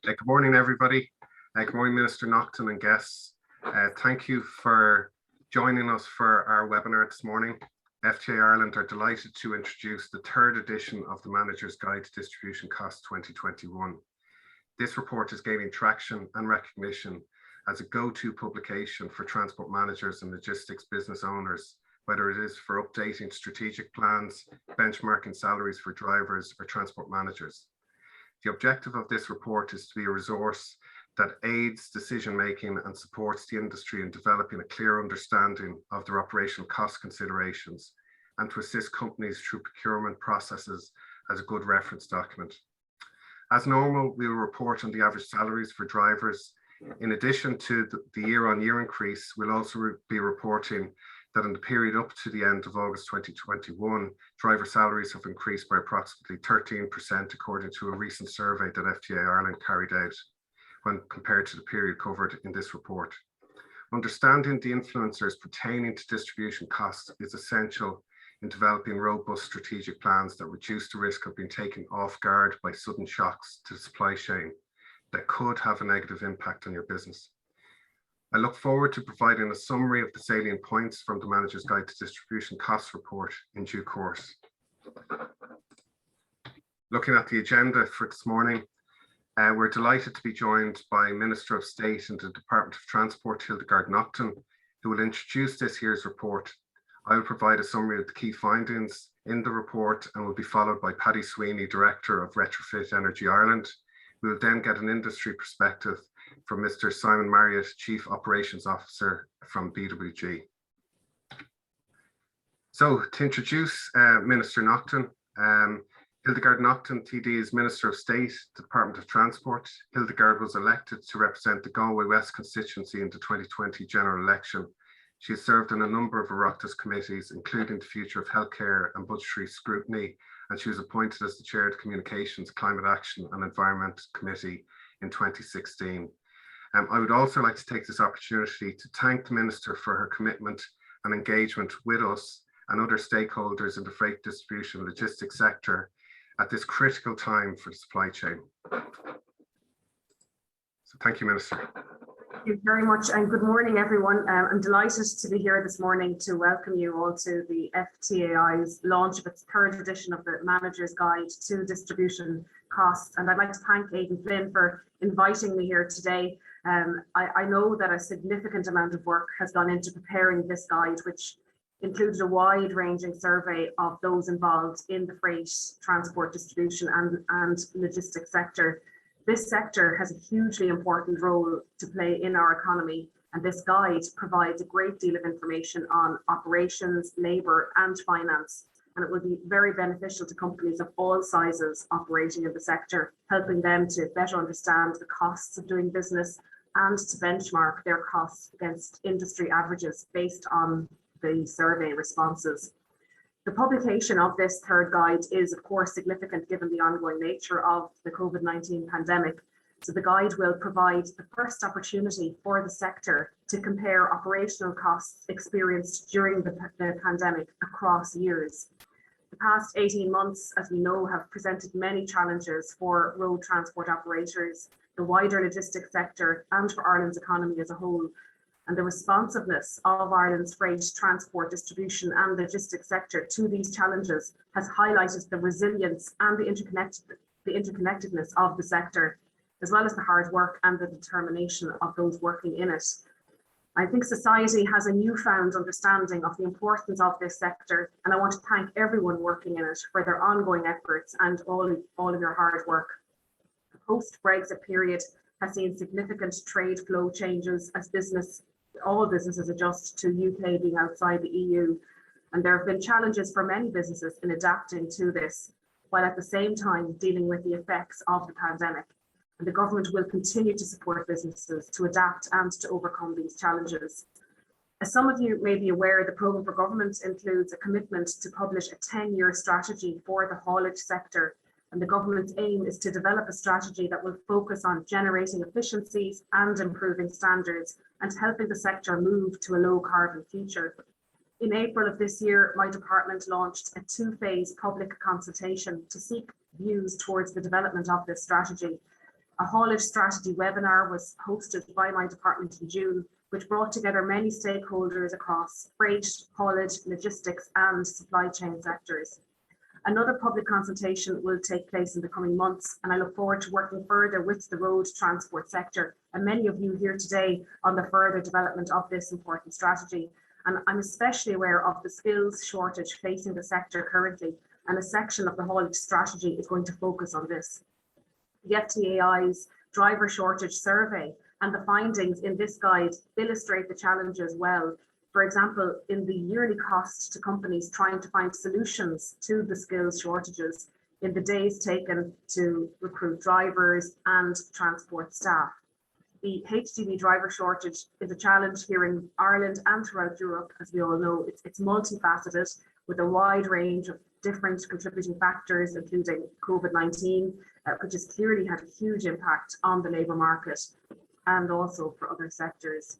Good morning, everybody. Good morning, Minister Naughton and guests. Thank you for joining us for our webinar this morning. FTAI Ireland are delighted to introduce the third edition of the Manager's Guide to Distribution Costs 2021. This report is gaining traction and recognition as a go-to publication for transport managers and logistics business owners, whether it is for updating strategic plans, benchmarking salaries for drivers or transport managers. The objective of this report is to be a resource that aids decision-making and supports the industry in developing a clear understanding of their operational cost considerations and to assist companies through procurement processes as a good reference document. As normal, we will report on the average salaries for drivers. In addition to the year-on-year increase, we'll also be reporting that in the period up to the end of August 2021, driver salaries have increased by approximately 13% according to a recent survey that FTAI Ireland carried out when compared to the period covered in this report. Understanding the influencers pertaining to distribution costs is essential in developing robust strategic plans that reduce the risk of being taken off guard by sudden shocks to the supply chain that could have a negative impact on your business. I look forward to providing a summary of the salient points from the Manager's Guide to Distribution Costs report in due course. Looking at the agenda for this morning, we're delighted to be joined by Minister of State in the Department of Transport, Hildegard Naughton, who will introduce this year's report. I will provide a summary of the key findings in the report and will be followed by Paddy Sweeney, Director of Retrofit Energy Ireland. We will then get an industry perspective from Mr. Simon Marriott, Chief Operations Officer from BWG. So to introduce Minister Naughton, Hildegard Naughton, TD, is Minister of State, Department of Transport. Hildegard was elected to represent the Galway West constituency in the 2020 general election. She has served on a number of Oireachtas committees, including the Future of Healthcare and Budgetary Scrutiny, and she was appointed as the Chair of the Communications, Climate Action and Environment Committee in 2016. I would also like to take this opportunity to thank the Minister for her commitment and engagement with us and other stakeholders in the freight distribution and logistics sector at this critical time for the supply chain. So thank you, Minister. Thank you very much and good morning, everyone. I'm delighted to be here this morning to welcome you all to the FTAI's launch of its third edition of the Manager's Guide to Distribution Costs. And I'd like to thank Aidan Flynn for inviting me here today. I know that a significant amount of work has gone into preparing this guide, which included a wide-ranging survey of those involved in the freight, transport, distribution and logistics sector. This sector has a hugely important role to play in our economy, and this guide provides a great deal of information on operations, labour and finance, and it will be very beneficial to companies of all sizes operating in the sector, helping them to better understand the costs of doing business and to benchmark their costs against industry averages based on the survey responses. The publication of this third guide is, of course, significant given the ongoing nature of the COVID-19 pandemic. So the guide will provide the first opportunity for the sector to compare operational costs experienced during the pandemic across years. The past 18 months, as we know, have presented many challenges for road transport operators, the wider logistics sector, and for Ireland's economy as a whole. And the responsiveness of Ireland's freight, transport, distribution and logistics sector to these challenges has highlighted the resilience and the interconnectedness of the sector, as well as the hard work and the determination of those working in it. I think society has a newfound understanding of the importance of this sector, and I want to thank everyone working in it for their ongoing efforts and all of your hard work. The post-Brexit period has seen significant trade flow changes as all businesses adjust to UK being outside the EU, and there have been challenges for many businesses in adapting to this, while at the same time dealing with the effects of the pandemic. And the government will continue to support businesses to adapt and to overcome these challenges. As some of you may be aware, the programme for government includes a commitment to publish a 10-year strategy for the haulage sector. And the government's aim is to develop a strategy that will focus on generating efficiencies and improving standards and helping the sector move to a low carbon future. In April of this year, my department launched a two-phase public consultation to seek views towards the development of this strategy. A haulage strategy webinar was hosted by my department in June, which brought together many stakeholders across freight, haulage, logistics and supply chain sectors. Another public consultation will take place in the coming months, and I look forward to working further with the road transport sector and many of you here today on the further development of this important strategy. And I'm especially aware of the skills shortage facing the sector currently, and a section of the haulage strategy is going to focus on this. The FTAI's driver shortage survey and the findings in this guide illustrate the challenges well. For example, in the yearly cost to companies trying to find solutions to the skills shortages, in the days taken to recruit drivers and transport staff. The HGV driver shortage is a challenge here in Ireland and throughout Europe, as we all know. It's multifaceted with a wide range of different contributing factors, including COVID-19, which has clearly had a huge impact on the labour market and also for other sectors.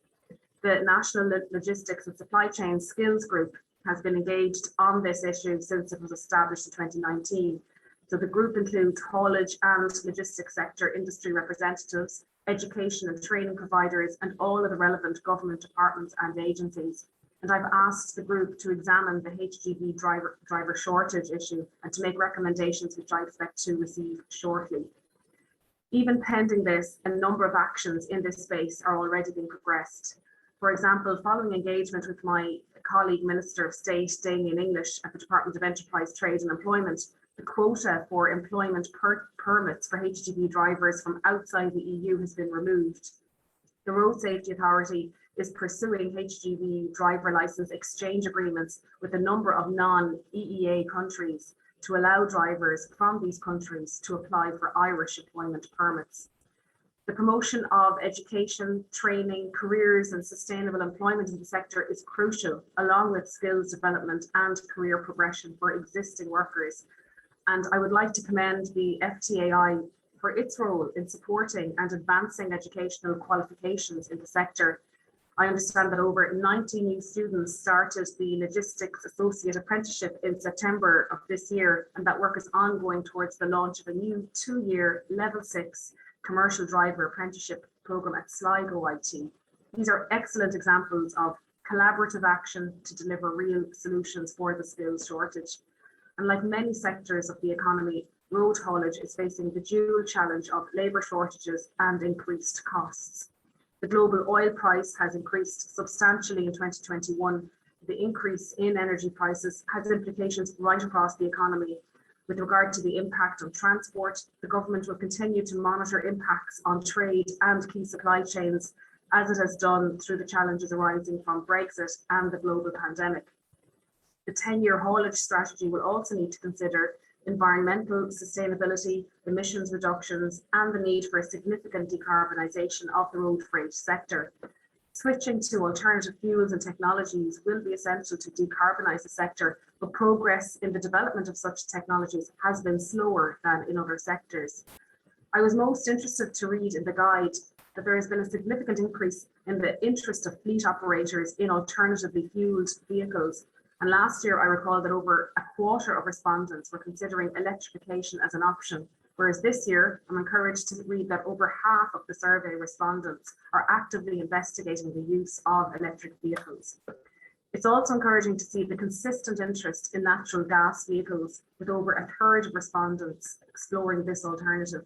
The National Logistics and Supply Chain Skills Group has been engaged on this issue since it was established in 2019. So the group includes haulage and logistics sector industry representatives, education and training providers, and all of the relevant government departments and agencies. And I've asked the group to examine the HGV driver shortage issue and to make recommendations, which I expect to receive shortly. Even pending this, a number of actions in this space are already being progressed. For example, following engagement with my colleague Minister of State, Damien English, at the Department of Enterprise, Trade and Employment, the quota for employment permits for HGV drivers from outside the EU has been removed. The Road Safety Authority is pursuing HGV driver licence exchange agreements with a number of non-EEA countries to allow drivers from these countries to apply for Irish employment permits. The promotion of education, training, careers and sustainable employment in the sector is crucial, along with skills development and career progression for existing workers. And I would like to commend the FTAI for its role in supporting and advancing educational qualifications in the sector. I understand that over 90 new students started the Logistics Associate Apprenticeship in September of this year, and that work is ongoing towards the launch of a new 2-year Level 6 commercial driver apprenticeship programme at Sligo IT. These are excellent examples of collaborative action to deliver real solutions for the skills shortage. And like many sectors of the economy, road haulage is facing the dual challenge of labour shortages and increased costs. The global oil price has increased substantially in 2021. The increase in energy prices has implications right across the economy. With regard to the impact on transport, the government will continue to monitor impacts on trade and key supply chains, as it has done through the challenges arising from Brexit and the global pandemic. The 10-year haulage strategy will also need to consider environmental sustainability, emissions reductions, and the need for a significant decarbonisation of the road freight sector. Switching to alternative fuels and technologies will be essential to decarbonise the sector, but progress in the development of such technologies has been slower than in other sectors. I was most interested to read in the guide that there has been a significant increase in the interest of fleet operators in alternatively fuelled vehicles. And last year, I recall that over a quarter of respondents were considering electrification as an option, whereas this year, I'm encouraged to read that over half of the survey respondents are actively investigating the use of electric vehicles. It's also encouraging to see the consistent interest in natural gas vehicles, with over a third of respondents exploring this alternative.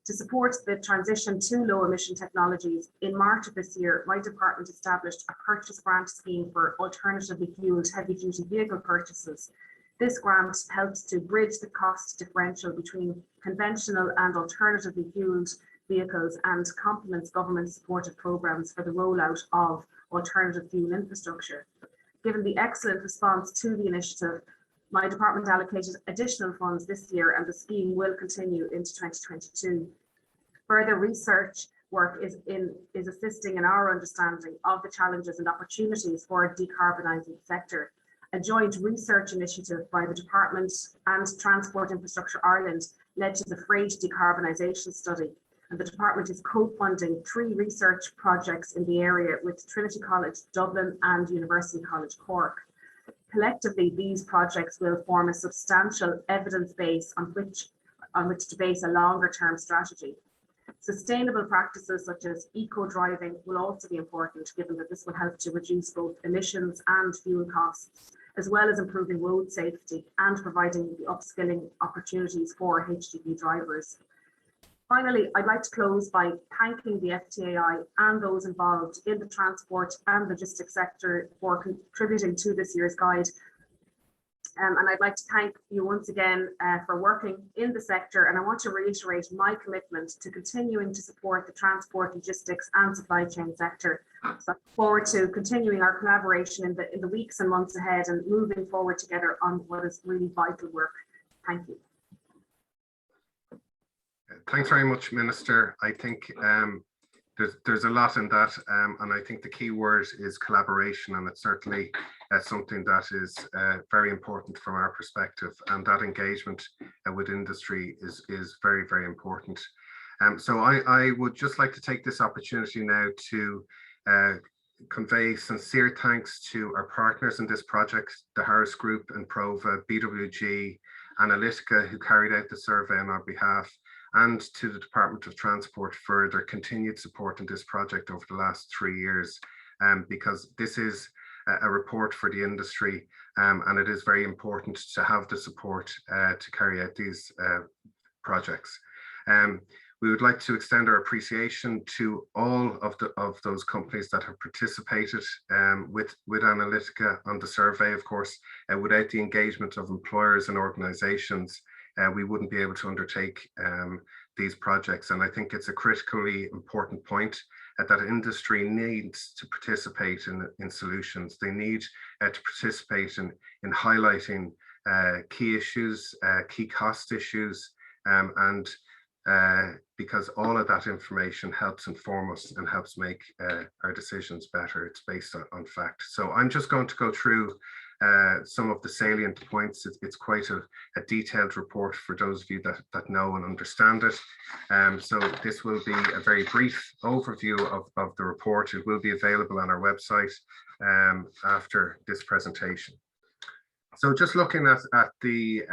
To support the transition to low emission technologies, in March of this year, my department established a purchase grant scheme for alternatively fuelled heavy duty vehicle purchases. This grant helps to bridge the cost differential between conventional and alternatively fuelled vehicles and complements government supported programmes for the rollout of alternative fuel infrastructure. Given the excellent response to the initiative, my department allocated additional funds this year, and the scheme will continue into 2022. Further research work is assisting in our understanding of the challenges and opportunities for decarbonising the sector. A joint research initiative by the Department and Transport Infrastructure Ireland led to the Freight Decarbonisation Study, and the department is co-funding 3 research projects in the area with Trinity College Dublin and University College Cork. Collectively, these projects will form a substantial evidence base on which to base a longer term strategy. Sustainable practices such as eco-driving will also be important, given that this will help to reduce both emissions and fuel costs, as well as improving road safety and providing the upskilling opportunities for HGV drivers. Finally, I'd like to close by thanking the FTAI and those involved in the transport and logistics sector for contributing to this year's guide. And I'd like to thank you once again for working in the sector. And I want to reiterate my commitment to continuing to support the transport, logistics and supply chain sector. So I look forward to continuing our collaboration in the weeks and months ahead and moving forward together on what is really vital work. Thank you. Thanks very much, Minister. I think there's a lot in that, and I think the key word is collaboration, and it's certainly something that is very important from our perspective, and that engagement with industry is very, very important. So I would just like to take this opportunity now to convey sincere thanks to our partners in this project, the Harris Group and Prova, BWG, Analytica, who carried out the survey on our behalf, and to the Department of Transport for their continued support in this project over the last 3 years, because this is a report for the industry, and it is very important to have the support to carry out these projects. We would like to extend our appreciation to all of those companies that have participated with Analytica on the survey. Of course, without the engagement of employers and organizations, we wouldn't be able to undertake these projects. And I think it's a critically important point that industry needs to participate in solutions. They need to participate in highlighting key issues, key cost issues, and because all of that information helps inform us and helps make our decisions better. It's based on fact. So I'm just going to go through some of the salient points. It's quite a detailed report for those of you that know and understand it. So this will be a very brief overview of the report. It will be available on our website after this presentation. So just looking at the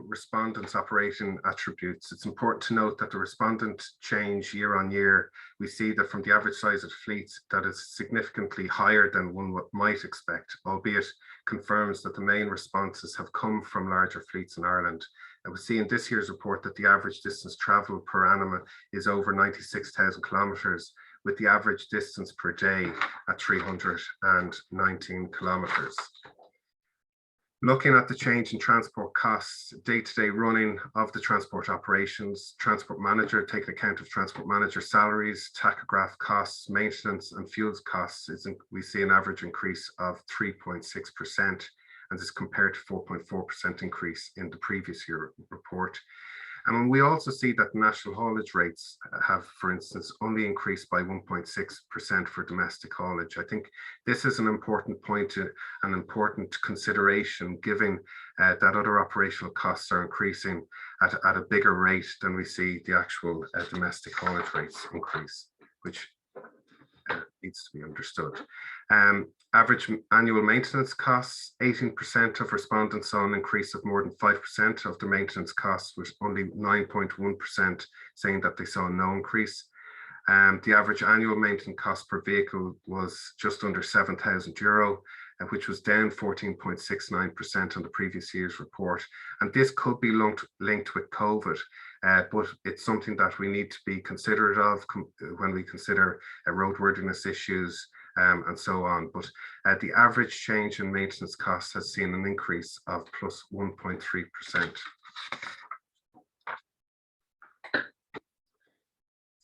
respondents' operating attributes, it's important to note that the respondent change year on year, we see that from the average size of fleets that is significantly higher than one might expect, albeit confirms that the main responses have come from larger fleets in Ireland. And we see in this year's report that the average distance travelled per annum is over 96,000 kilometres, with the average distance per day at 319 kilometres. Looking at the change in transport costs, day-to-day running of the transport operations, transport manager, taking account of transport manager salaries, tachograph costs, maintenance and fuels costs, we see an average increase of 3.6%, and this is compared to 4.4% increase in the previous year report. And we also see that national haulage rates have, for instance, only increased by 1.6% for domestic haulage. I think this is an important point, an important consideration, given that other operational costs are increasing at a bigger rate than we see the actual domestic haulage rates increase, which needs to be understood. Average annual maintenance costs, 18% of respondents saw an increase of more than 5% of the maintenance costs, with only 9.1% saying that they saw no increase. The average annual maintenance cost per vehicle was just under €7,000, which was down 14.69% on the previous year's report. And this could be linked with COVID, but it's something that we need to be considerate of when we consider roadworthiness issues and so on. But the average change in maintenance costs has seen an increase of plus 1.3%.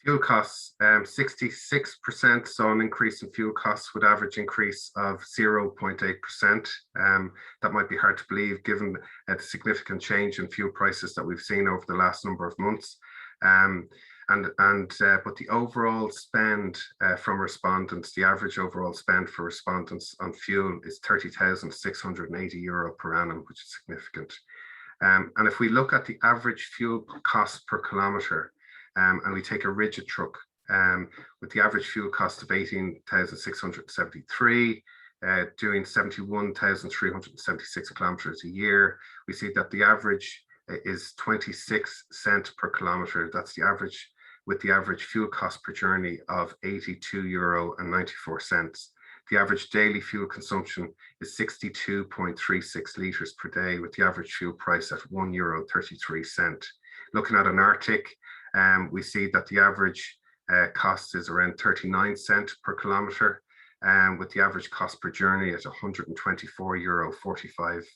Fuel costs, 66% saw an increase in fuel costs with average increase of 0.8%. That might be hard to believe given the significant change in fuel prices that we've seen over the last number of months. But the overall spend from respondents, the average overall spend for respondents on fuel is €30,680 per annum, which is significant. And if we look at the average fuel cost per kilometre, and we take a rigid truck with the average fuel cost of 18,673, doing 71,376 kilometres a year, we see that the average is 26 cents per kilometre. That's the average with the average fuel cost per journey of €82.94. The average daily fuel consumption is 62.36 litres per day, with the average fuel price at €1.33. Looking at an Arctic, we see that the average cost is around 39 cents per kilometre, with the average cost per journey at €124.45.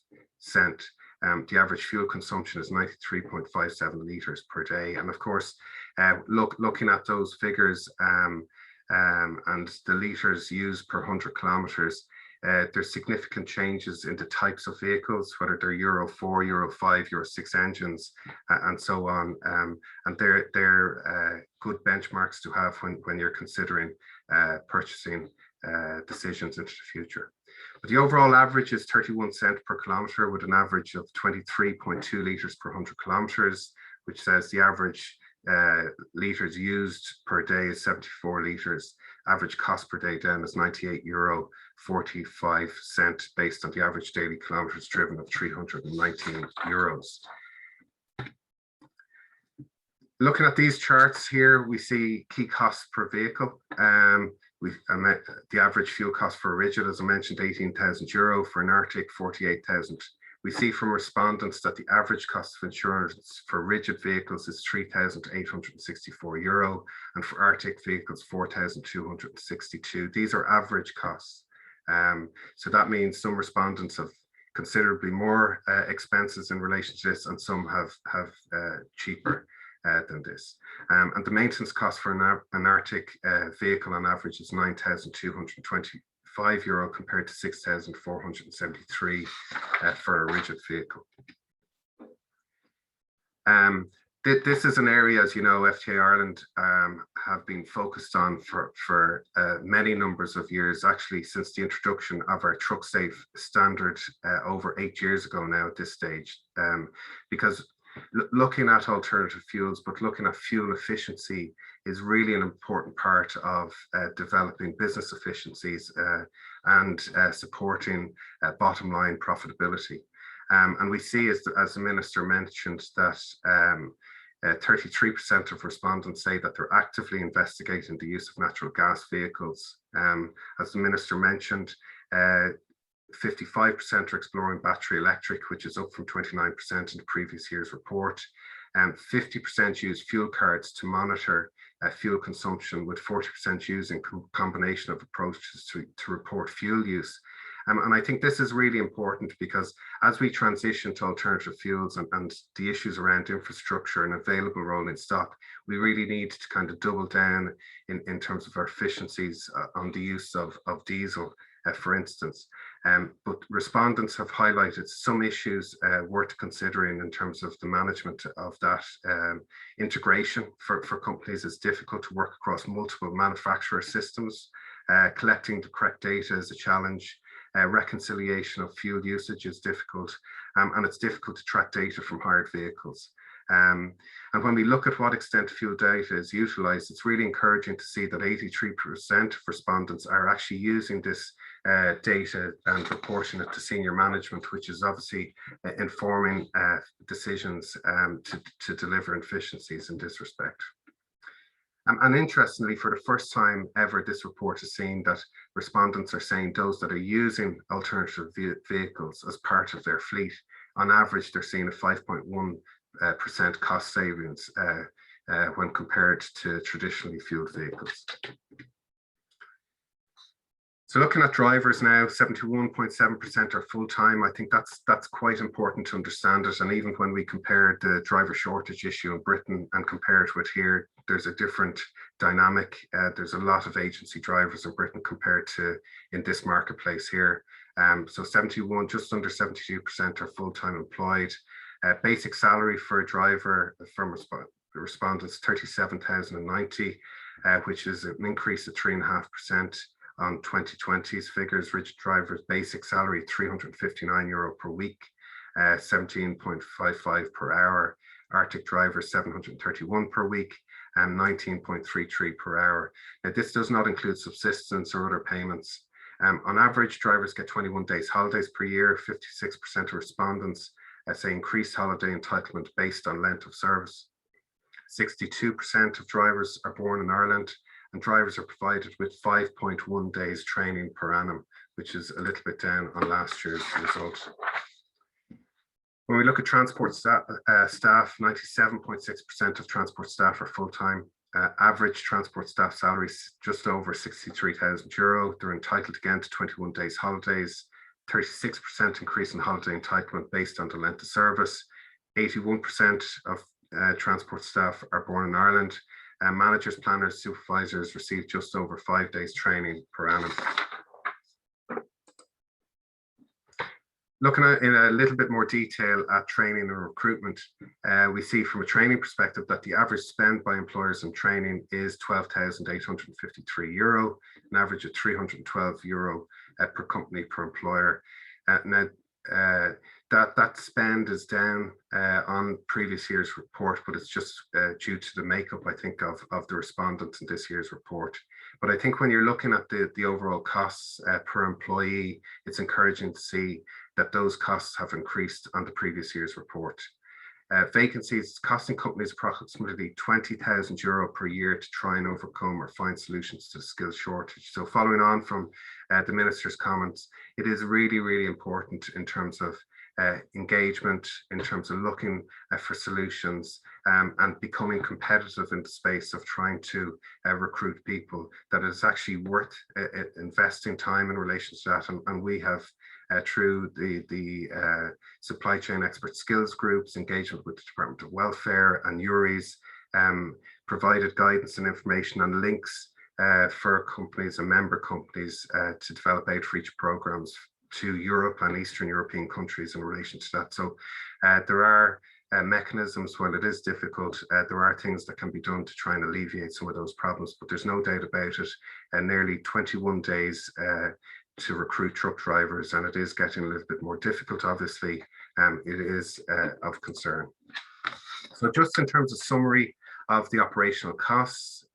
The average fuel consumption is 93.57 litres per day. And of course, looking at those figures and the litres used per 100 kilometres, there's significant changes in the types of vehicles, whether they're Euro 4, Euro 5, Euro 6 engines, and so on. And they're good benchmarks to have when you're considering purchasing decisions into the future. But the overall average is 31 cents per kilometre, with an average of 23.2 litres per 100 kilometres, which says the average litres used per day is 74 litres. Average cost per day then is €98.45 based on the average daily kilometres driven of 319 euros. Looking at these charts here, we see key costs per vehicle. The average fuel cost for a rigid, as I mentioned, €18,000, for an Arctic, 48,000. We see from respondents that the average cost of insurance for rigid vehicles is €3,864, and for Arctic vehicles, 4,262. These are average costs. So that means some respondents have considerably more expenses in relation to this, and some have cheaper than this. And the maintenance cost for an Arctic vehicle on average is €9,225 compared to €6,473 for a rigid vehicle. This is an area, as you know, FTAI Ireland have been focused on for many numbers of years, actually since the introduction of our TruckSafe standard over 8 years ago now at this stage, because looking at alternative fuels, but looking at fuel efficiency is really an important part of developing business efficiencies and supporting bottom line profitability. And we see, as the Minister mentioned, that 33% of respondents say that they're actively investigating the use of natural gas vehicles. As the Minister mentioned, 55% are exploring battery electric, which is up from 29% in the previous year's report. 50% use fuel cards to monitor fuel consumption, with 40% using combination of approaches to report fuel use. And I think this is really important, because as we transition to alternative fuels and the issues around infrastructure and available rolling stock, we really need to kind of double down in terms of our efficiencies on the use of diesel, for instance. But respondents have highlighted some issues worth considering in terms of the management of that integration. For companies, it's difficult to work across multiple manufacturer systems. Collecting the correct data is a challenge. Reconciliation of fuel usage is difficult, and it's difficult to track data from hired vehicles. And when we look at what extent fuel data is utilised, it's really encouraging to see that 83% of respondents are actually using this data and reporting it to senior management, which is obviously informing decisions to deliver efficiencies in this respect. And interestingly, for the first time ever, this report has seen that respondents are saying those that are using alternative vehicles as part of their fleet, on average, they're seeing a 5.1% cost savings when compared to traditionally fueled vehicles. So looking at drivers now, 71.7% are full-time. I think that's quite important to understand it. And even when we compare the driver shortage issue in Britain and compare it with here, there's a different dynamic. There's a lot of agency drivers in Britain compared to in this marketplace here. So 71, just under 72% are full-time employed. Basic salary for a driver from respondents, 37,090, which is an increase of 3.5%. On 2020's figures. Rigid drivers basic salary €359 per week, 17.55 per hour. Arctic drivers 731 per week, and 19.33 per hour. Now, this does not include subsistence or other payments. On average, drivers get 21 days holidays per year. 56% of respondents say increased holiday entitlement based on length of service. 62% of drivers are born in Ireland, and drivers are provided with 5.1 days training per annum, which is a little bit down on last year's result. When we look at transport staff, 97.6% of transport staff are full-time. Average transport staff salaries just over €63,000. They're entitled again to 21 days holidays, 36% increase in holiday entitlement based on the length of service. 81% of transport staff are born in Ireland. Managers, planners, supervisors receive just over 5 days training per annum. Looking at in a little bit more detail at training and recruitment, we see from a training perspective that the average spend by employers on training is €12,853, an average of €312 per company per employer. Now, that spend is down on previous year's report, but it's just due to the makeup, I think, of the respondents in this year's report. But I think when you're looking at the overall costs per employee, it's encouraging to see that those costs have increased on the previous year's report. Vacancies costing companies approximately €20,000 per year to try and overcome or find solutions to the skills shortage. So following on from the Minister's comments, it is really, really important in terms of engagement, in terms of looking for solutions and becoming competitive in the space of trying to recruit people, that it's actually worth investing time in relation to that. And we have through the supply chain expert skills groups, engagement with the Department of Welfare and URIs, provided guidance and information and links for companies and member companies to develop outreach programs to Europe and Eastern European countries in relation to that. So there are mechanisms. While it is difficult, there are things that can be done to try and alleviate some of those problems, but there's no doubt about it. Nearly 21 days to recruit truck drivers, and it is getting a little bit more difficult, obviously. It is of concern. So just in terms of summary of the operational costs,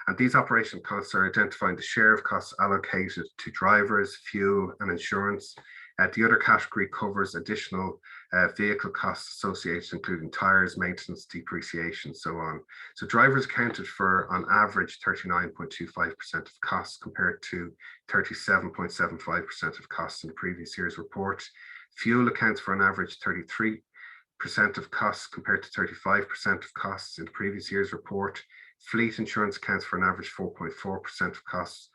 and these operational costs are identifying the share of costs allocated to drivers, fuel and insurance. The other category covers additional vehicle costs associated, including tyres, maintenance, depreciation, so on. So drivers accounted for, on average, 39.25% of costs compared to 37.75% of costs in the previous year's report. Fuel accounts for an average 33% of costs compared to 35% of costs in the previous year's report. Fleet insurance accounts for an average 4.4% of costs,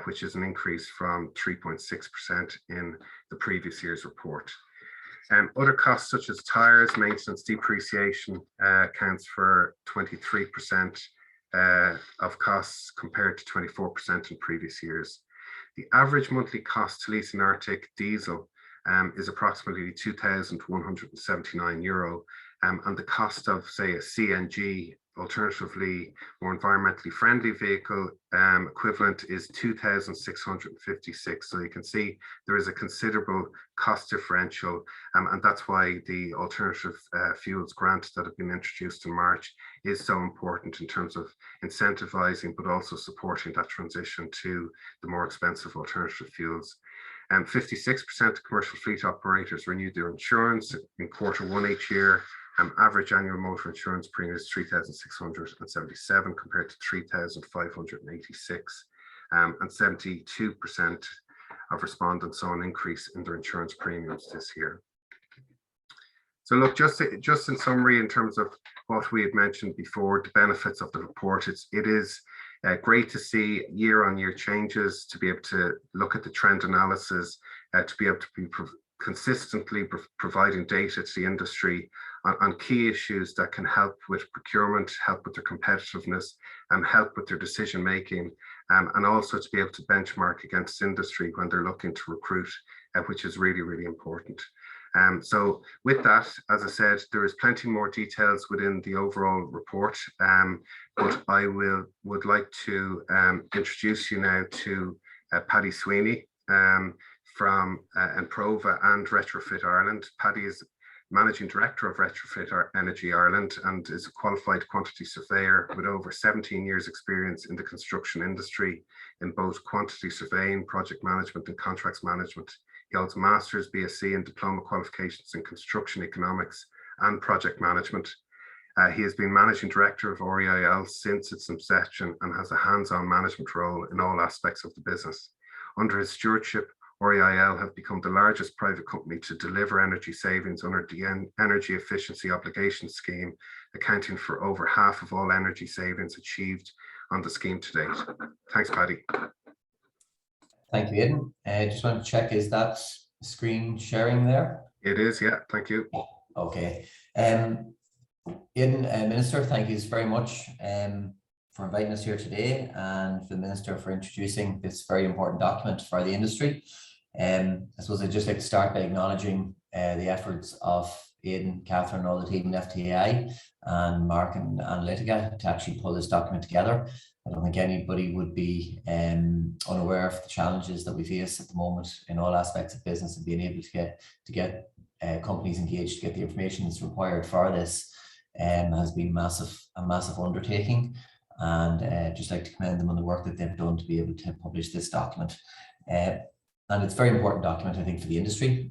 which is an increase from 3.6% in the previous year's report. Other costs such as tyres, maintenance, depreciation accounts for 23% of costs compared to 24% in previous years. The average monthly cost to lease an Arctic diesel is approximately €2,179, and the cost of, say, a CNG, alternatively more environmentally friendly vehicle equivalent, is €2,656. So you can see there is a considerable cost differential, and that's why the alternative fuels grant that have been introduced in March is so important in terms of incentivizing, but also supporting that transition to the more expensive alternative fuels. 56% of commercial fleet operators renew their insurance in Q1 each year. Average annual motor insurance premium is €3,677 compared to €3,586, and 72% of respondents saw an increase in their insurance premiums this year. So look, just in summary, in terms of what we had mentioned before, the benefits of the report, it is great to see year-on-year changes, to be able to look at the trend analysis, to be able to be consistently providing data to the industry on key issues that can help with procurement, help with their competitiveness, and help with their decision making, and also to be able to benchmark against industry when they're looking to recruit, which is really, really important. So with that, as I said, there is plenty more details within the overall report, but I would like to introduce you now to Paddy Sweeney from Improva and Retrofit Ireland. Paddy is Managing Director of Retrofit Energy Ireland and is a qualified quantity surveyor with over 17 years experience in the construction industry in both quantity surveying, project management and contracts management. He holds a Master's, BSc and diploma qualifications in construction economics and project management. He has been Managing Director of REIL since its inception and has a hands-on management role in all aspects of the business. Under his stewardship, REIL have become the largest private company to deliver energy savings under the Energy Efficiency Obligation Scheme, accounting for over half of all energy savings achieved on the scheme to date. Thanks, Paddy. Thank you, Aidan. Just want to check, is that screen sharing there? It is, yeah, thank you. Okay. Aidan, Minister, thank you very much for inviting us here today, and for the Minister for introducing this very important document for the industry. I suppose I'd just like to start by acknowledging the efforts of Aidan, Catherine, all the team in FTAI, and Mark and Analytica to actually pull this document together. I don't think anybody would be unaware of the challenges that we face at the moment in all aspects of business, and being able to get companies engaged to get the information that's required for this has been a massive undertaking, and just like to commend them on the work that they've done to be able to publish this document. And it's a very important document, I think, for the industry.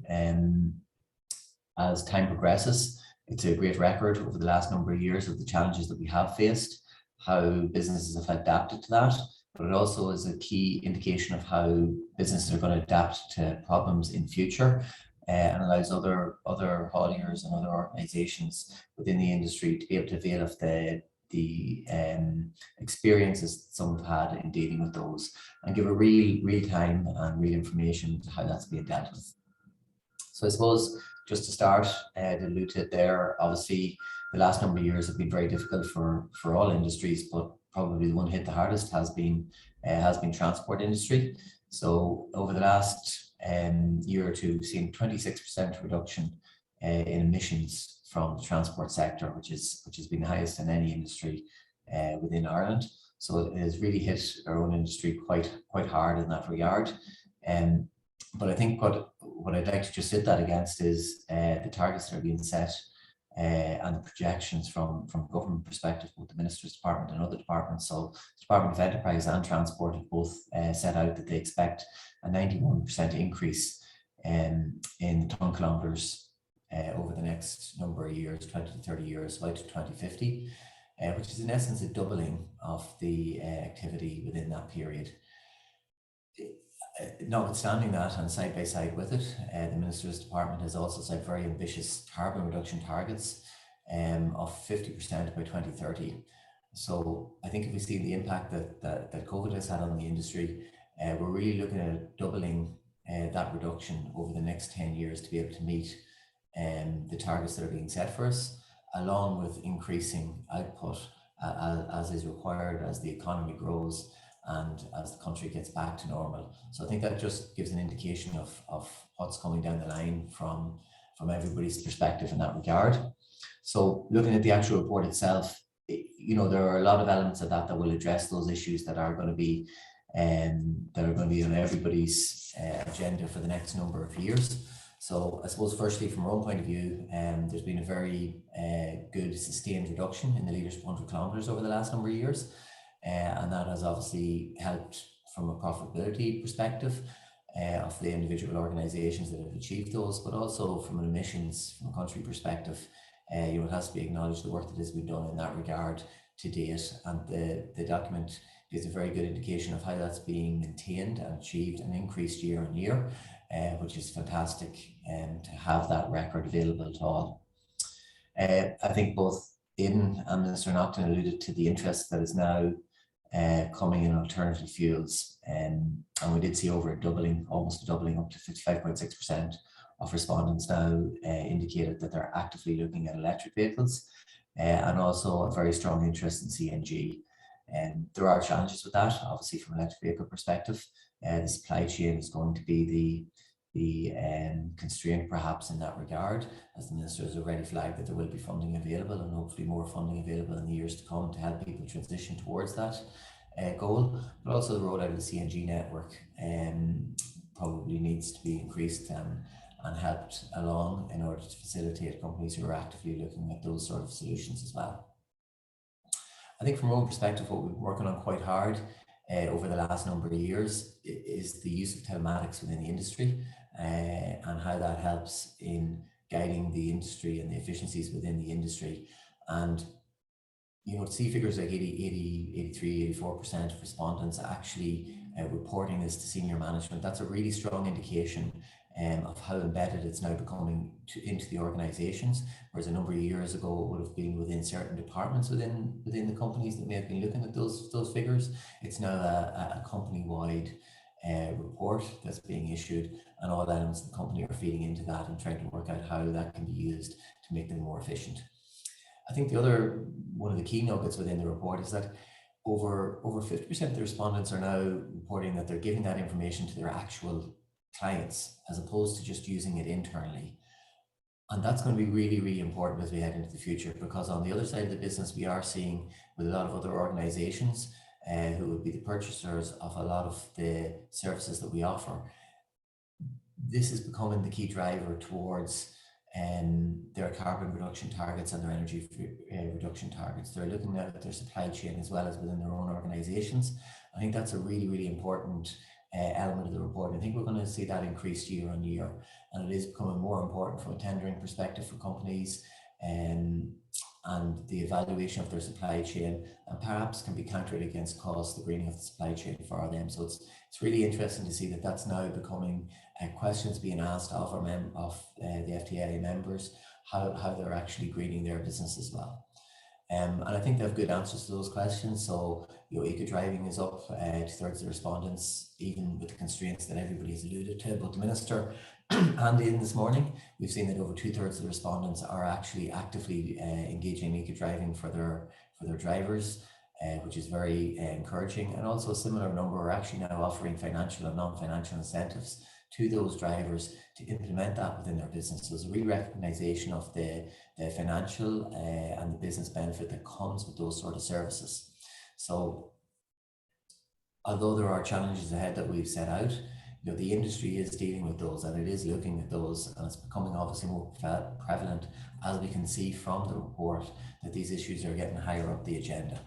As time progresses, it's a great record over the last number of years of the challenges that we have faced, how businesses have adapted to that, but it also is a key indication of how businesses are going to adapt to problems in future, and allows other hauliers and other organisations within the industry to be able to avail of the experiences that some have had in dealing with those, and give a real time and real information to how that's being dealt with. So I suppose just to start, to allude to it there, obviously the last number of years have been very difficult for all industries, but probably the one hit the hardest has been transport industry. So over the last year or two, we've seen 26% reduction in emissions from the transport sector, which has been the highest in any industry within Ireland. So it has really hit our own industry quite hard in that regard. But I think what I'd like to just sit that against is the targets that are being set and the projections from government perspective, both the Minister's Department and other departments. So the Department of Enterprise and Transport have both set out that they expect a 91% increase in tonne kilometres over the next number of years, 20 to 30 years, out to 2050, which is in essence a doubling of the activity within that period. Notwithstanding that, and side by side with it, the Minister's Department has also set very ambitious carbon reduction targets of 50% by 2030. So I think if we see the impact that COVID has had on the industry, we're really looking at doubling that reduction over the next 10 years to be able to meet the targets that are being set for us, along with increasing output as is required as the economy grows and as the country gets back to normal. So I think that just gives an indication of what's coming down the line from everybody's perspective in that regard. So looking at the actual report itself, there are a lot of elements of that will address those issues that are going to be on everybody's agenda for the next number of years. So I suppose firstly, from our own point of view, there's been a very good sustained reduction in the litres per 100 kilometres over the last number of years. And that has obviously helped from a profitability perspective of the individual organisations that have achieved those, but also from an emissions, from a country perspective, it has to be acknowledged the work that has been done in that regard to date. And the document gives a very good indication of how that's being maintained and achieved and increased year on year, which is fantastic to have that record available to all. I think both Aidan and Minister Naughton alluded to the interest that is now coming in alternative fuels, and we did see almost a doubling up to 55.6% of respondents now indicated that they're actively looking at electric vehicles, and also a very strong interest in CNG. There are challenges with that, obviously from an electric vehicle perspective. The supply chain is going to be the constraint perhaps in that regard, as the Minister has already flagged that there will be funding available, and hopefully more funding available in the years to come to help people transition towards that goal. But also the rollout of the CNG network probably needs to be increased and helped along in order to facilitate companies who are actively looking at those sort of solutions as well. I think from our own perspective, what we've been working on quite hard over the last number of years is the use of telematics within the industry, and how that helps in guiding the industry and the efficiencies within the industry. And to see figures like 83, 84% of respondents actually reporting this to senior management, that's a really strong indication of how embedded it's now becoming into the organizations, whereas a number of years ago it would have been within certain departments within the companies that may have been looking at those figures. It's now a company-wide report that's being issued, and all elements of the company are feeding into that and trying to work out how that can be used to make them more efficient. I think one of the key nuggets within the report is that over 50% of the respondents are now reporting that they're giving that information to their actual clients as opposed to just using it internally. And that's going to be really, really important as we head into the future, because on the other side of the business, we are seeing with a lot of other organizations who would be the purchasers of a lot of the services that we offer, this is becoming the key driver towards their carbon reduction targets and their energy reduction targets. They're looking at their supply chain as well as within their own organizations. I think that's a really, really important element of the report. I think we're going to see that increase year on year, and it is becoming more important from a tendering perspective for companies, and the evaluation of their supply chain, and perhaps can be countered against cost, the greening of the supply chain for them. So it's really interesting to see that that's now becoming questions being asked of the FTAI members, how they're actually greening their business as well. And I think they have good answers to those questions. So, eco-driving is up, 2/3 of the respondents, even with the constraints that everybody has alluded to. But the Minister and in this morning, we've seen that over 2/3 of the respondents are actually actively engaging in eco-driving for their drivers, which is very encouraging. And also a similar number are actually now offering financial and non-financial incentives to those drivers to implement that within their business. So there's a re-recognition of the financial and the business benefit that comes with those sort of services. So although there are challenges ahead that we've set out, the industry is dealing with those, and it is looking at those, and it's becoming obviously more prevalent, as we can see from the report, that these issues are getting higher up the agenda.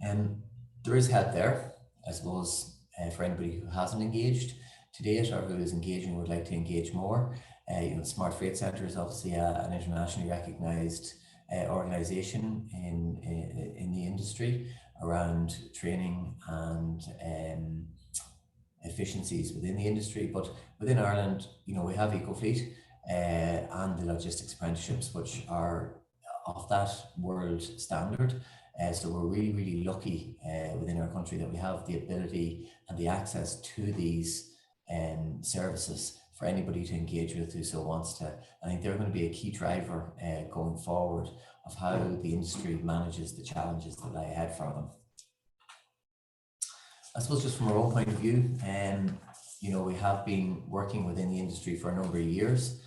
And there is help there, I suppose, for anybody who hasn't engaged to date or who is engaging and would like to engage more. Smart Freight Centre is obviously an internationally recognised organisation in the industry around training and efficiencies within the industry. But within Ireland, we have EcoFleet and the logistics apprenticeships, which are of that world standard. So we're really, really lucky within our country that we have the ability and the access to these services for anybody to engage with who so wants to. I think they're going to be a key driver going forward of how the industry manages the challenges that lie ahead for them. I suppose just from our own point of view, we have been working within the industry for a number of years,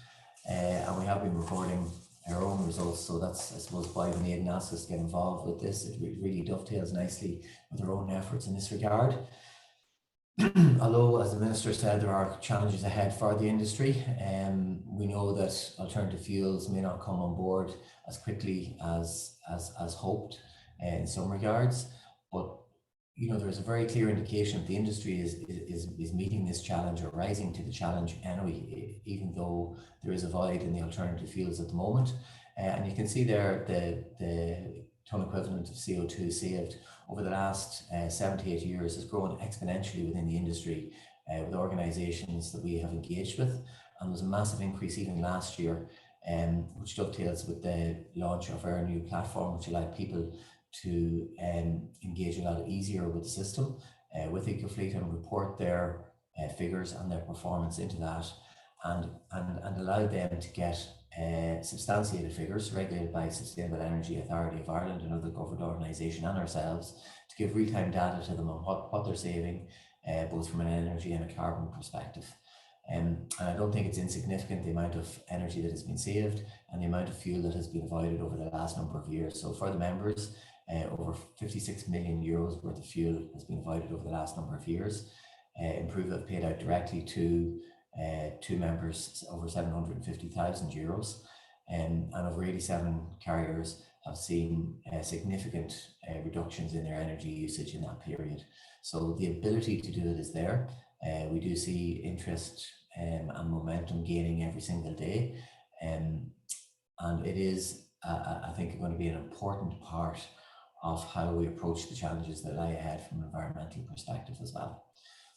and we have been recording our own results. So that's, I suppose, why when Aidan asked us to get involved with this, it really dovetails nicely with our own efforts in this regard. Although, as the Minister said, there are challenges ahead for the industry, we know that alternative fuels may not come on board as quickly as hoped in some regards, but there's a very clear indication that the industry is meeting this challenge or rising to the challenge anyway, even though there is a void in the alternative fuels at the moment. And you can see there the ton equivalent of CO2 saved over the last 7 to 8 years has grown exponentially within the industry with organisations that we have engaged with. And there's a massive increase even last year, which dovetails with the launch of our new platform, which allowed people to engage a lot easier with the system with EcoFleet and report their figures and their performance into that, and allow them to get substantiated figures regulated by Sustainable Energy Authority of Ireland, another government organisation, and ourselves, to give real-time data to them on what they're saving, both from an energy and a carbon perspective. And I don't think it's insignificant, the amount of energy that has been saved and the amount of fuel that has been avoided over the last number of years. So for the members, over 56 million euros worth of fuel has been avoided over the last number of years. Improve have paid out directly to members over 750,000 euros, and over 87 carriers have seen significant reductions in their energy usage in that period. So the ability to do it is there. We do see interest and momentum gaining every single day, and it is I think, are going to be an important part of how we approach the challenges that lie ahead from an environmental perspective as well.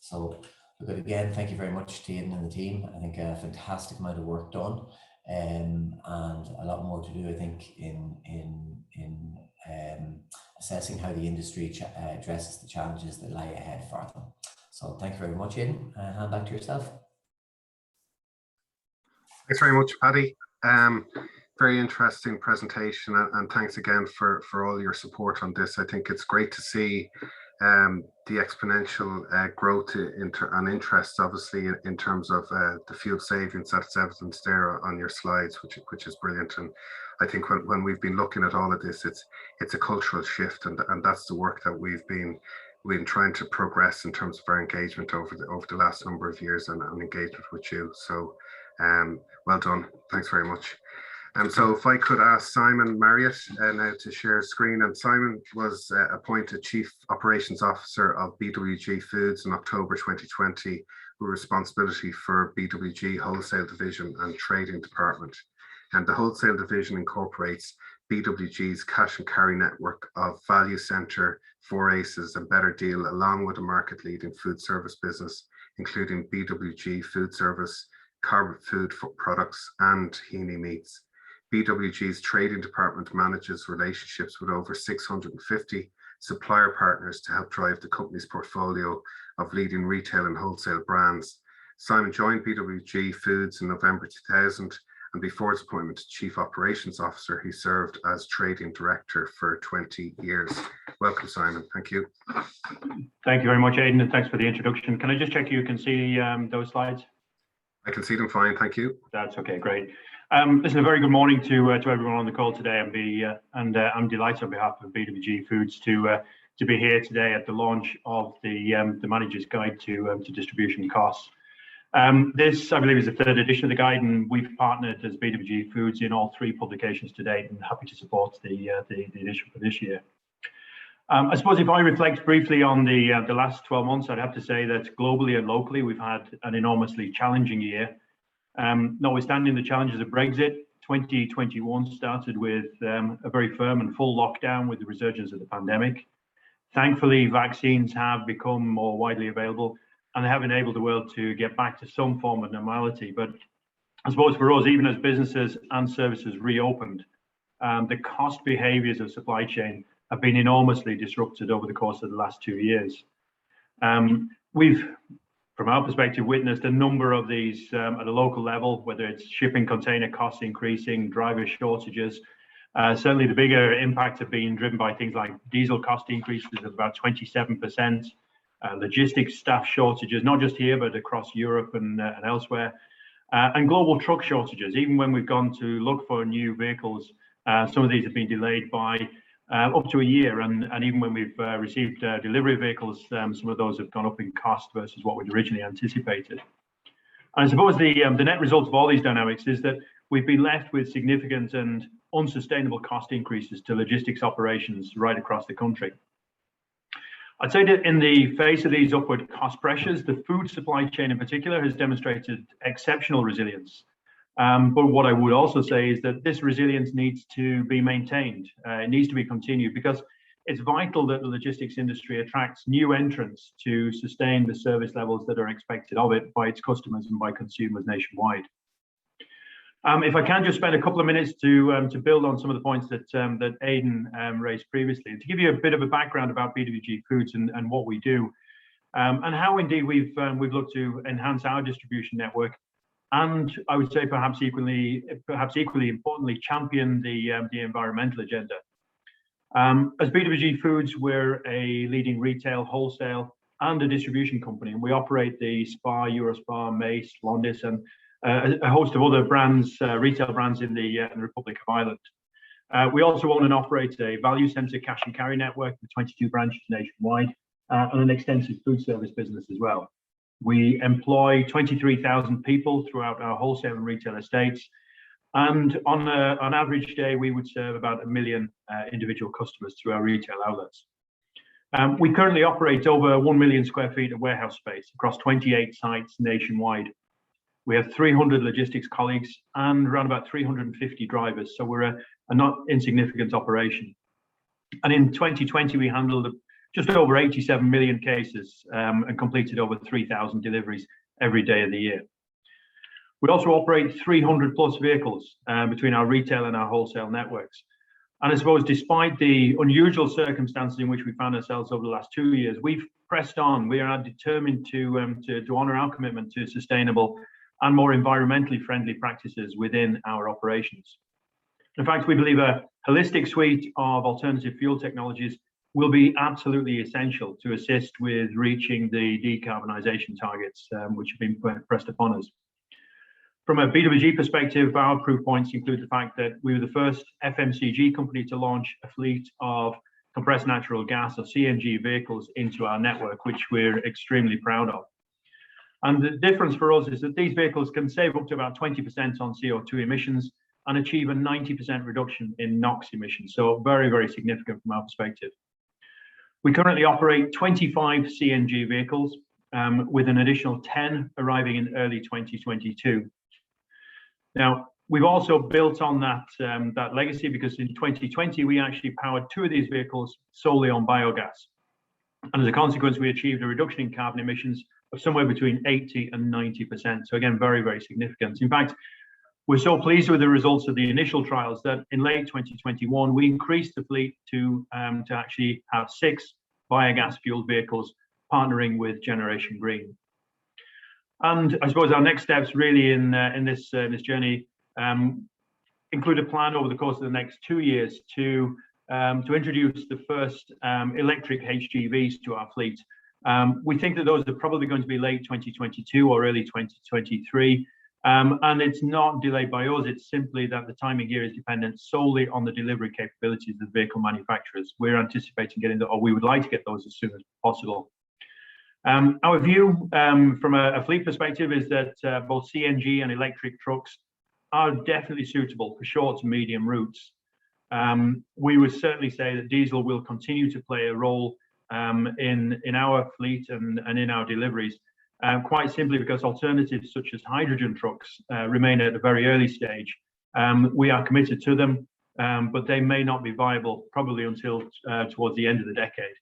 So, look, again, thank you very much to Aidan and the team. I think a fantastic amount of work done, and a lot more to do, I think, in assessing how the industry addresses the challenges that lie ahead for them. So thank you very much, Aidan. Hand back to yourself. Thanks very much, Paddy. Very interesting presentation, and thanks again for all your support on this. I think it's great to see the exponential growth and interest, obviously, in terms of the fuel savings that's evidenced there on your slides, which is brilliant. And I think when we've been looking at all of this, it's a cultural shift, and that's the work that we've been trying to progress in terms of our engagement over the last number of years and engagement with you. So well done. Thanks very much. So if I could ask Simon Marriott now to share screen. And Simon was appointed Chief Operations Officer of BWG Foods in October 2020, with responsibility for BWG Wholesale Division and Trading Department. And the Wholesale Division incorporates BWG's cash and carry network of Value Centre, 4 Aces and Better Deal, along with a market-leading food service business, including BWG Food Service, Carbon Food Products and Heaney Meats. BWG's trading department manages relationships with over 650 supplier partners to help drive the company's portfolio of leading retail and wholesale brands. Simon joined BWG Foods in November 2000, and before his appointment to Chief Operations Officer, he served as Trading Director for 20 years. Welcome, Simon. Thank you. Thank you very much, Aidan, and thanks for the introduction. Can I just check you can see those slides? I can see them fine, thank you. That's okay, great. Listen, a very good morning to everyone on the call today, and I'm delighted on behalf of BWG Foods to be here today at the launch of the Manager's Guide to Distribution Costs. This, I believe, is the 3rd edition of the guide, and we've partnered as BWG Foods in all 3 publications to date, and happy to support the edition for this year. I suppose if I reflect briefly on the last 12 months, I'd have to say that globally and locally, we've had an enormously challenging year. Notwithstanding the challenges of Brexit, 2021 started with a very firm and full lockdown with the resurgence of the pandemic. Thankfully, vaccines have become more widely available, and they have enabled the world to get back to some form of normality. But I suppose for us, even as businesses and services reopened, the cost behaviours of supply chain have been enormously disrupted over the course of the last 2 years. We've, from our perspective, witnessed a number of these at a local level, whether it's shipping container costs increasing, driver shortages. Certainly the bigger impacts have been driven by things like diesel cost increases of about 27%, logistics staff shortages, not just here, but across Europe and elsewhere, and global truck shortages. Even when we've gone to look for new vehicles, some of these have been delayed by up to a year, and even when we've received delivery vehicles, some of those have gone up in cost versus what we'd originally anticipated. And I suppose the net result of all these dynamics is that we've been left with significant and unsustainable cost increases to logistics operations right across the country. I'd say that in the face of these upward cost pressures, the food supply chain in particular has demonstrated exceptional resilience. But what I would also say is that this resilience needs to be maintained. It needs to be continued, because it's vital that the logistics industry attracts new entrants to sustain the service levels that are expected of it by its customers and by consumers nationwide. If I can just spend a couple of minutes to build on some of the points that Aidan raised previously, to give you a bit of a background about BWG Foods and what we do, and how indeed we've looked to enhance our distribution network, and I would say perhaps equally importantly, champion the environmental agenda. As BWG Foods, we're a leading retail, wholesale, and a distribution company, and we operate the Spar, Eurospar, Mace, Londis, and a host of other brands, retail brands in the Republic of Ireland. We also own and operate a Value Centre cash and carry network with 22 branches nationwide, and an extensive food service business as well. We employ 23,000 people throughout our wholesale and retail estates, and on average day, we would serve about 1 million individual customers through our retail outlets. We currently operate over 1 million square feet of warehouse space across 28 sites nationwide. We have 300 logistics colleagues and around about 350 drivers. So we're a not insignificant operation. And in 2020, we handled just over 87 million cases and completed over 3,000 deliveries every day of the year. We also operate 300 plus vehicles between our retail and our wholesale networks. And I suppose despite the unusual circumstances in which we found ourselves over the last 2 years, we've pressed on. We are determined to honour our commitment to sustainable and more environmentally friendly practices within our operations. In fact, we believe a holistic suite of alternative fuel technologies will be absolutely essential to assist with reaching the decarbonisation targets which have been pressed upon us. From a BWG perspective, our proof points include the fact that we were the first FMCG company to launch a fleet of compressed natural gas or CNG vehicles into our network, which we're extremely proud of. And the difference for us is that these vehicles can save up to about 20% on CO2 emissions and achieve a 90% reduction in NOx emissions. So very, very significant from our perspective. We currently operate 25 CNG vehicles with an additional 10 arriving in early 2022. Now, we've also built on that legacy because in 2020, we actually powered 2 of these vehicles solely on biogas. And as a consequence, we achieved a reduction in carbon emissions of somewhere between 80 and 90%. So again, very, very significant. In fact, we're so pleased with the results of the initial trials that in late 2021, we increased the fleet to actually have 6 biogas fueled vehicles partnering with Generation Green. And I suppose our next steps really in this journey include a plan over the course of the next 2 years to introduce the first electric HGVs to our fleet. We think that those are probably going to be late 2022 or early 2023. And it's not delayed by us, it's simply that the timing here is dependent solely on the delivery capabilities of the vehicle manufacturers. We're anticipating getting or we would like to get those as soon as possible. Our view from a fleet perspective is that both CNG and electric trucks are definitely suitable for short to medium routes. We would certainly say that diesel will continue to play a role in our fleet and in our deliveries, quite simply because alternatives such as hydrogen trucks remain at a very early stage. We are committed to them, but they may not be viable probably until towards the end of the decade.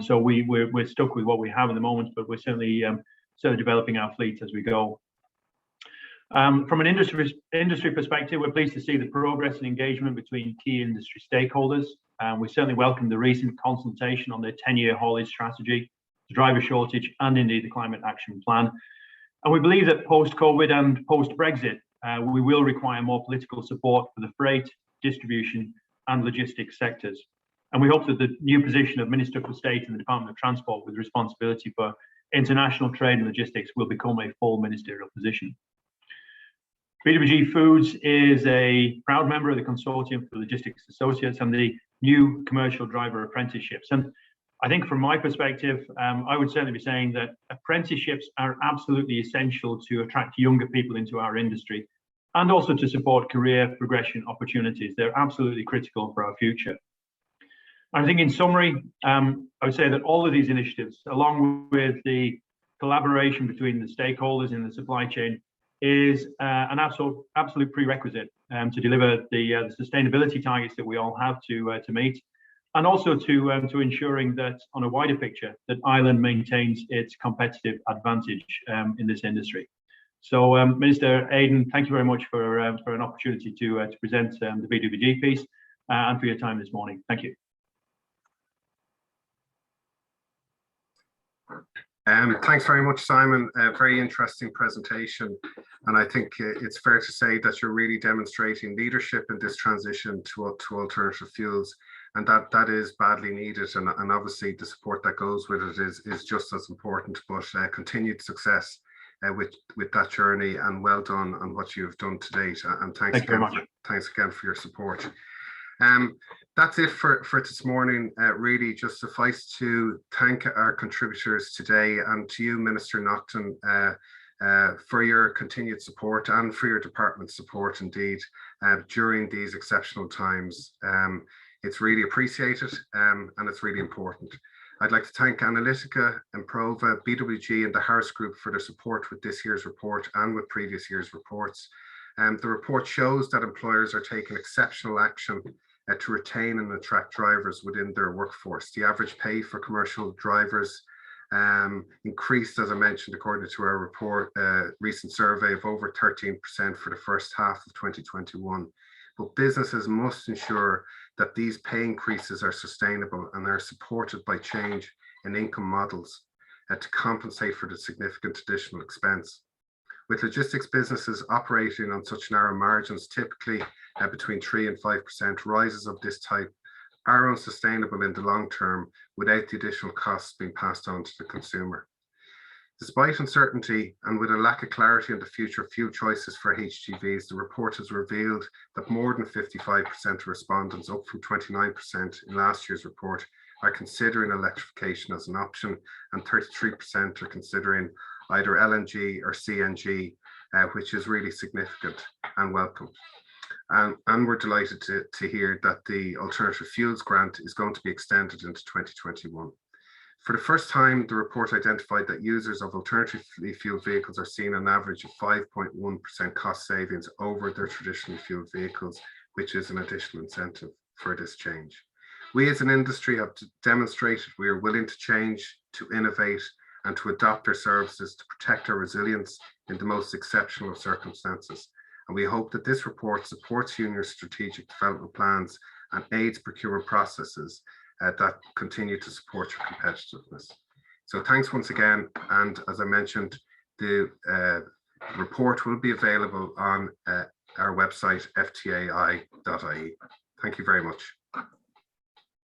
So we're stuck with what we have at the moment, but we're certainly developing our fleet as we go. From an industry perspective, we're pleased to see the progress and engagement between key industry stakeholders. We certainly welcome the recent consultation on the 10-year haulage strategy, the driver shortage, and indeed the climate action plan. And we believe that post-COVID and post-Brexit, we will require more political support for the freight, distribution, and logistics sectors. And we hope that the new position of Minister for State in the Department of Transport with responsibility for international trade and logistics will become a full ministerial position. BWG Foods is a proud member of the Consortium for Logistics Associates and the new commercial driver apprenticeships. And I think from my perspective, I would certainly be saying that apprenticeships are absolutely essential to attract younger people into our industry and also to support career progression opportunities. They're absolutely critical for our future. I think in summary, I would say that all of these initiatives, along with the collaboration between the stakeholders in the supply chain, is an absolute prerequisite to deliver the sustainability targets that we all have to meet, and also to ensuring that on a wider picture, that Ireland maintains its competitive advantage in this industry. So, Minister Aidan, thank you very much for an opportunity to present the BWG piece and for your time this morning. Thank you. Thanks very much, Simon. A very interesting presentation. And I think it's fair to say that you're really demonstrating leadership in this transition to alternative fuels. And that is badly needed. And obviously the support that goes with it is just as important, but continued success with that journey, and well done on what you've done to date. And thanks again for your support. That's it for this morning. Really just suffice to thank our contributors today, and to you, Minister Naughton, for your continued support and for your department's support indeed during these exceptional times. It's really appreciated and it's really important. I'd like to thank Analytica, Improva, BWG and the Harris Group for their support with this year's report and with previous year's reports. The report shows that employers are taking exceptional action to retain and attract drivers within their workforce. The average pay for commercial drivers increased, as I mentioned, according to our report, recent survey of over 13% for the first half of 2021. But businesses must ensure that these pay increases are sustainable and are supported by change in income models to compensate for the significant additional expense. With logistics businesses operating on such narrow margins, typically between 3 and 5%, rises of this type are unsustainable in the long term without the additional costs being passed on to the consumer. Despite uncertainty and with a lack of clarity on the future of fuel choices for HGVs, the report has revealed that more than 55% of respondents, up from 29% in last year's report, are considering electrification as an option, and 33% are considering either LNG or CNG, which is really significant and welcomed. And we're delighted to hear that the Alternative Fuels Grant is going to be extended into 2021. For the first time, the report identified that users of alternatively fueled vehicles are seeing an average of 5.1% cost savings over their traditionally fueled vehicles, which is an additional incentive for this change. We as an industry have demonstrated we are willing to change, to innovate, and to adapt our services to protect our resilience in the most exceptional of circumstances. And we hope that this report supports Union's strategic development plans and aids procurement processes that continue to support your competitiveness. So thanks once again. And as I mentioned, the report will be available on our website, FTAI.ie. Thank you very much.